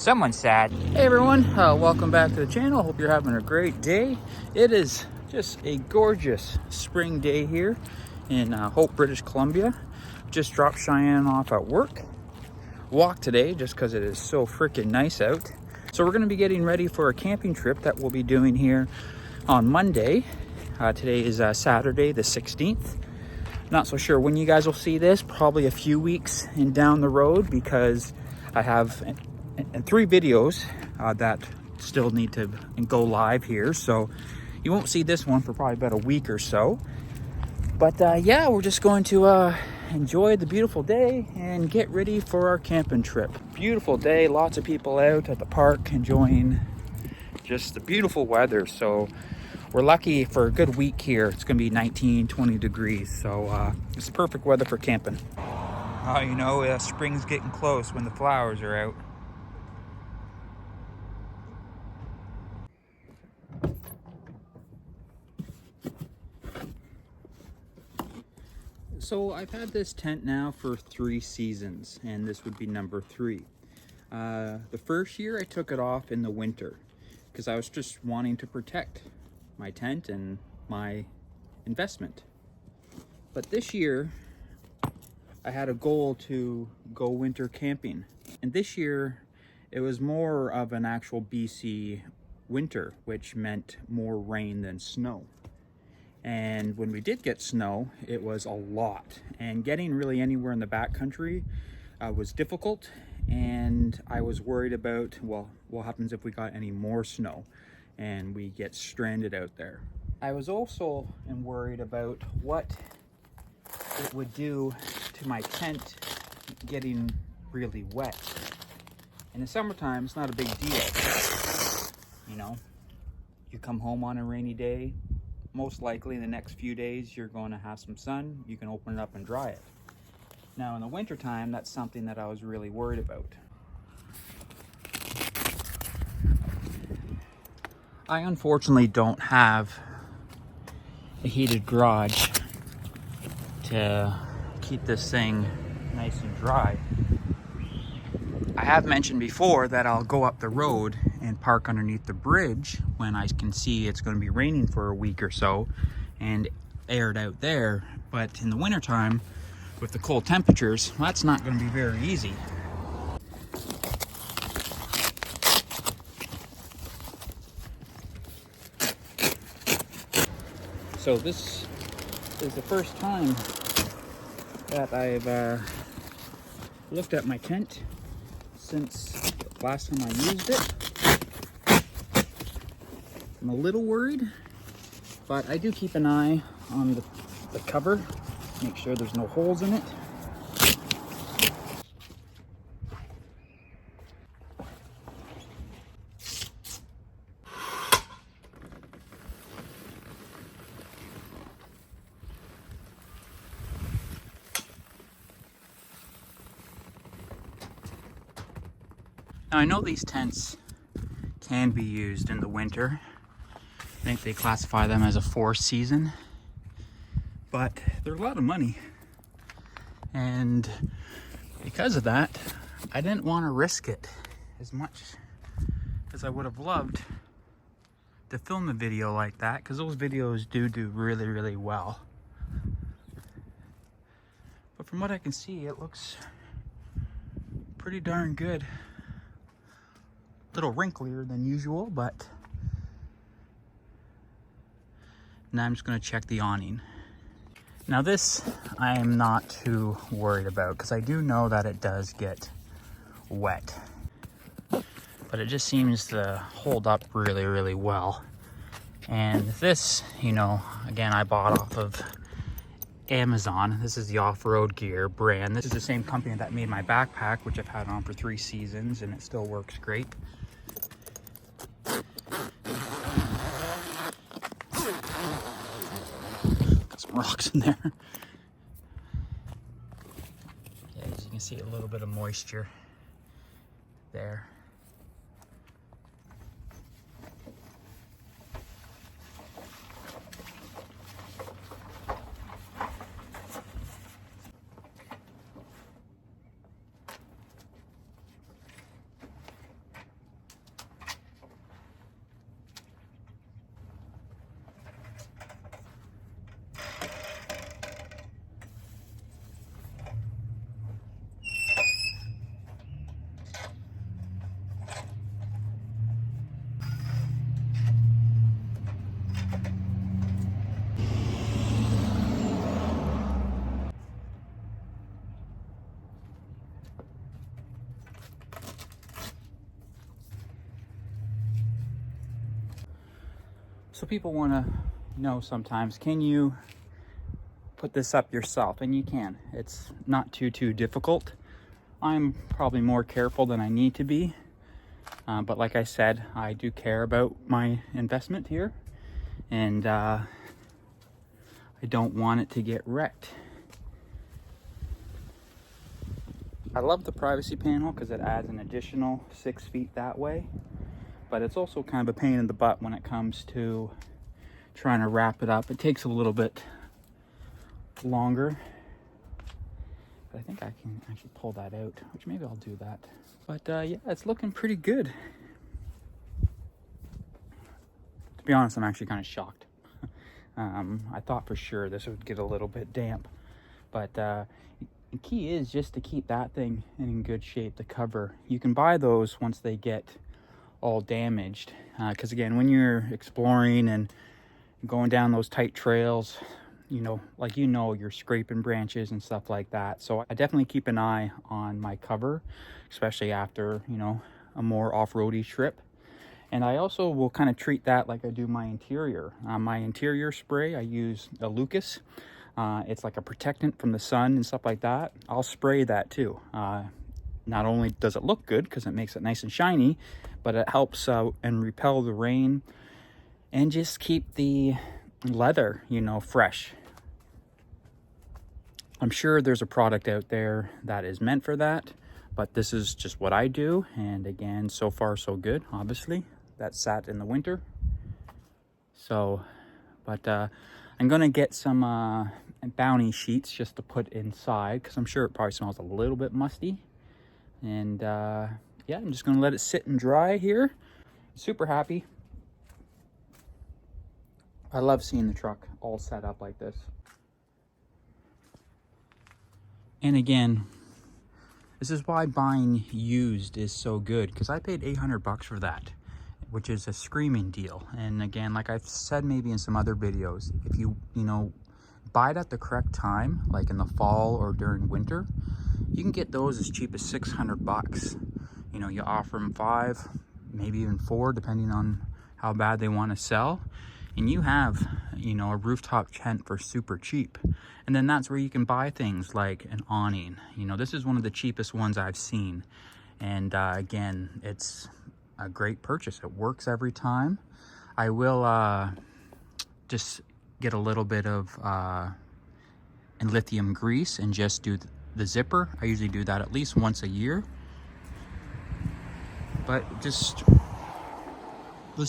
Someone's sad. Hey everyone, welcome back to the channel. Hope you're having a great day. It is just a gorgeous spring day here in Hope, British Columbia. Just dropped Cheyenne off at work. Walk today just because it is so freaking nice out. So we're going to be getting ready for a camping trip that we'll be doing here on Monday. Today is Saturday the 16th. Not so sure when you guys will see this, probably a few weeks and down the road, because I have and 3 videos that still need to go live here, so you won't see this one for probably about a week or so. But yeah, we're just going to enjoy the beautiful day and get ready for our camping trip. Beautiful day, lots of people out at the park enjoying just the beautiful weather. So we're lucky for a good week here. It's gonna be 19-20 degrees, so it's perfect weather for camping. Oh, you know, spring's getting close when the flowers are out. So I've had this tent now for 3 seasons, and this would be number 3. The first year I took it off in the winter because I was just wanting to protect my tent and my investment. But this year I had a goal to go winter camping, and this year it was more of an actual BC winter, which meant more rain than snow. And when we did get snow, it was a lot, and getting really anywhere in the backcountry was difficult. And I was worried about, well, what happens if we got any more snow and we get stranded out there. I was also worried about what it would do to my tent getting really wet. In the summertime, it's not a big deal. You know, you come home on a rainy day, most likely in the next few days you're going to have some sun, you can open it up and dry it. Now in the wintertime, that's something that I was really worried about. I unfortunately don't have a heated garage to keep this thing nice and dry. I have mentioned before that I'll go up the road and park underneath the bridge when I can see it's going to be raining for a week or so and air it out there. But in the wintertime, with the cold temperatures, well, that's not going to be very easy. So this is the first time that I've looked at my tent since last time I used it. I'm a little worried, but I do keep an eye on the cover, make sure there's no holes in it. Now I know these tents can be used in the winter. I think they classify them as a 4th season, but they're a lot of money. And because of that, I didn't want to risk it as much as I would have loved to film a video like that, because those videos do really, really well. But from what I can see, it looks pretty darn good. A little wrinklier than usual, but now I'm just going to check the awning. Now this I am not too worried about, because I do know that it does get wet, but it just seems to hold up really, really well. And this, you know, again, I bought off of Amazon. This is the off-road gear brand. This is the same company that made my backpack, which I've had on for 3 seasons, and it still works great. Rocks in there. Yeah, as you can see, a little bit of moisture there. So people want to know sometimes, can you put this up yourself? And you can. It's not too difficult. I'm probably more careful than I need to be. But like I said, I do care about my investment here. And I don't want it to get wrecked. I love the privacy panel because it adds an additional 6 feet that way. But it's also kind of a pain in the butt when it comes to trying to wrap it up. It takes a little bit longer. But I think I can actually pull that out, which maybe I'll do that. But yeah, it's looking pretty good. To be honest, I'm actually kind of shocked. I thought for sure this would get a little bit damp. But the key is just to keep that thing in good shape, the cover. You can buy those once they get all damaged. Because again, when you're exploring and going down those tight trails, you're scraping branches and stuff like that. So I definitely keep an eye on my cover, especially after, a more off-roady trip. And I also will kind of treat that like I do my interior. My interior spray, I use a Lucas. It's like a protectant from the sun and stuff like that. I'll spray that too. Not only does it look good because it makes it nice and shiny, but it helps and repel the rain and just keep the leather, fresh. I'm sure there's a product out there that is meant for that, but this is just what I do. And again, so far so good. Obviously, that sat in the winter. So, but I'm gonna get some bounty sheets just to put inside because I'm sure it probably smells a little bit musty. And yeah, I'm just gonna let it sit and dry here. Super happy. I love seeing the truck all set up like this. And again, this is why buying used is so good, because I paid $800 for that, which is a screaming deal. And again, like I've said maybe in some other videos, if you buy it at the correct time, like in the fall or during winter, you can get those as cheap as $600. You offer them 5, maybe even 4, depending on how bad they want to sell. And you have, a rooftop tent for super cheap. And then that's where you can buy things like an awning. This is one of the cheapest ones I've seen. And again, it's a great purchase. It works every time. I will just get a little bit of lithium grease and just do the zipper. I usually do that at least once a year. But this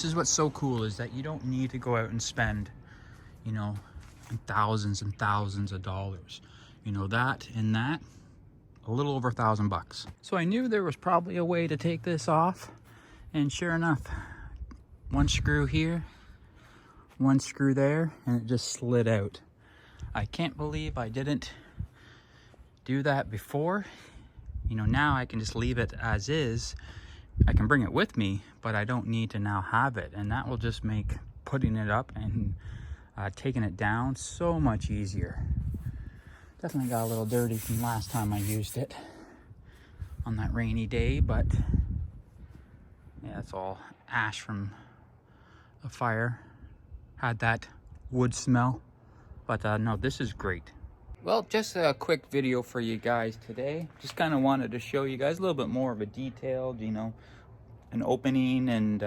is what's so cool, is that you don't need to go out and spend, thousands and thousands of dollars. That and that, a little over $1,000. So I knew there was probably a way to take this off. And sure enough, one screw here, one screw there, and it just slid out. I can't believe I didn't do that before. Now I can just leave it as is. I can bring it with me, but I don't need to now have it. And that will just make putting it up and taking it down so much easier. Definitely got a little dirty from last time I used it on that rainy day, but yeah, it's all ash from a fire. Had that wood smell, but no, this is great. Well, just a quick video for you guys today. Just kind of wanted to show you guys a little bit more of a detailed, an opening and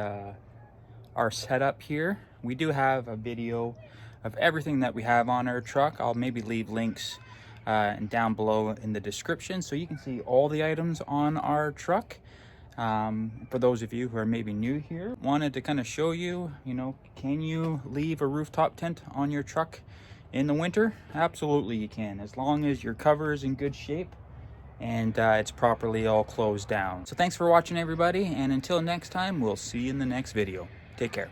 our setup here. We do have a video of everything that we have on our truck. I'll maybe leave links down below in the description so you can see all the items on our truck. For those of you who are maybe new here, wanted to kind of show you, can you leave a rooftop tent on your truck in the winter? Absolutely you can, as long as your cover is in good shape and it's properly all closed down. So thanks for watching, everybody, and until next time, we'll see you in the next video. Take care.